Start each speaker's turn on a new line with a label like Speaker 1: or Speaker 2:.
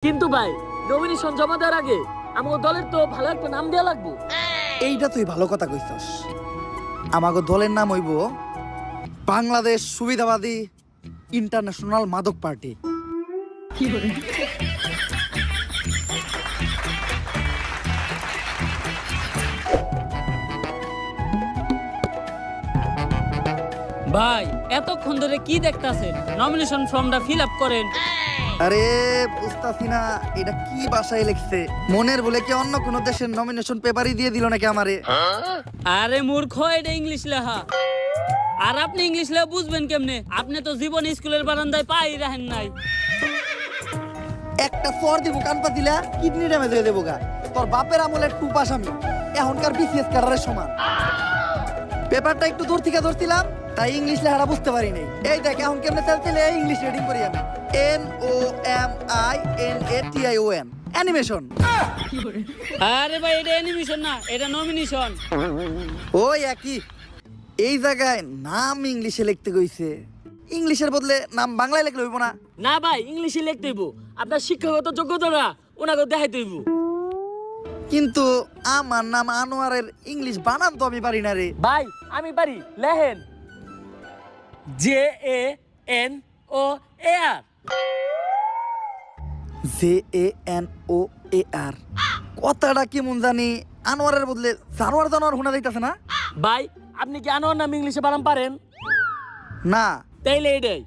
Speaker 1: কিন্তু ভাই নমিনেশন জমা দেওয়ার আগে আমাদের দলের তো ভালো একটা নাম দেওয়া লাগবে।
Speaker 2: এইটা তুই ভালো কথা কইছস। আমাগো দলের নাম হইব বাংলাদেশ সুবিধাবাদী ইন্টারন্যাশনাল মাদক পার্টি।
Speaker 3: ভাই এতক্ষণ ধরে কি দেখতাছেন? নমিনেশন ফর্মটা ফিল আপ করেন।
Speaker 2: আরে বুঝতাছি না এটা কি ভাষায় লিখছে। মনের বলে কি অন্য কোন দেশের নমিনেশন পেপারই দিয়ে দিল নাকি আমারে?
Speaker 3: আরে মূর্খ, এটা ইংলিশ লেখা। আর আপনি ইংলিশ লেখা বুঝবেন কেমনে? আপনি তো জীবন স্কুলের বারান্দায় পাই রাখেন নাই।
Speaker 2: একটা ফর দিব কানপা দিলা কিডনি ড্যামেজ হয়ে দেবো গা। তোর বাপের আমলের টু পাস আমি, এখনকার বিসিএস ক্যাডারের সমান। পেপারটা একটু দূর থেকে ধরছিলাম তাই ইংলিশ লেখাটা বুঝতে পারি নাই। এই দেখ এখন কেমনে চালছিলে ইংলিশ রিডিং করি আমি। NOMINATION animation.
Speaker 3: আরে ভাই এটা অ্যানিমেশন না, এটা নমিনেশন।
Speaker 2: ওই একই। এই জায়গায় নাম ইংলিশে লিখতে কইছে, ইংলিশের বদলে নাম বাংলায় লিখলে হইব না?
Speaker 1: না ভাই ইংলিশে লিখতে হইব, আপনার শিক্ষাগত যোগ্যতাটা ওনাকে দেখাইতে হইব।
Speaker 2: কিন্তু আমার নাম আনোয়ারের ইংলিশ বানান তো আমি পারি না রে।
Speaker 1: ভাই আমি পারি, লেহেন JANOAR।
Speaker 2: JANOAR কথাটা কি মন জানি আনোয়ারের বদলে জানোয়ার জানোয়ার শোনা যাইতাছে না?
Speaker 1: ভাই আপনি কি আনোয়ার নাম ইংলিশে বানান পারেন?
Speaker 2: না
Speaker 1: তাইলে এটাই।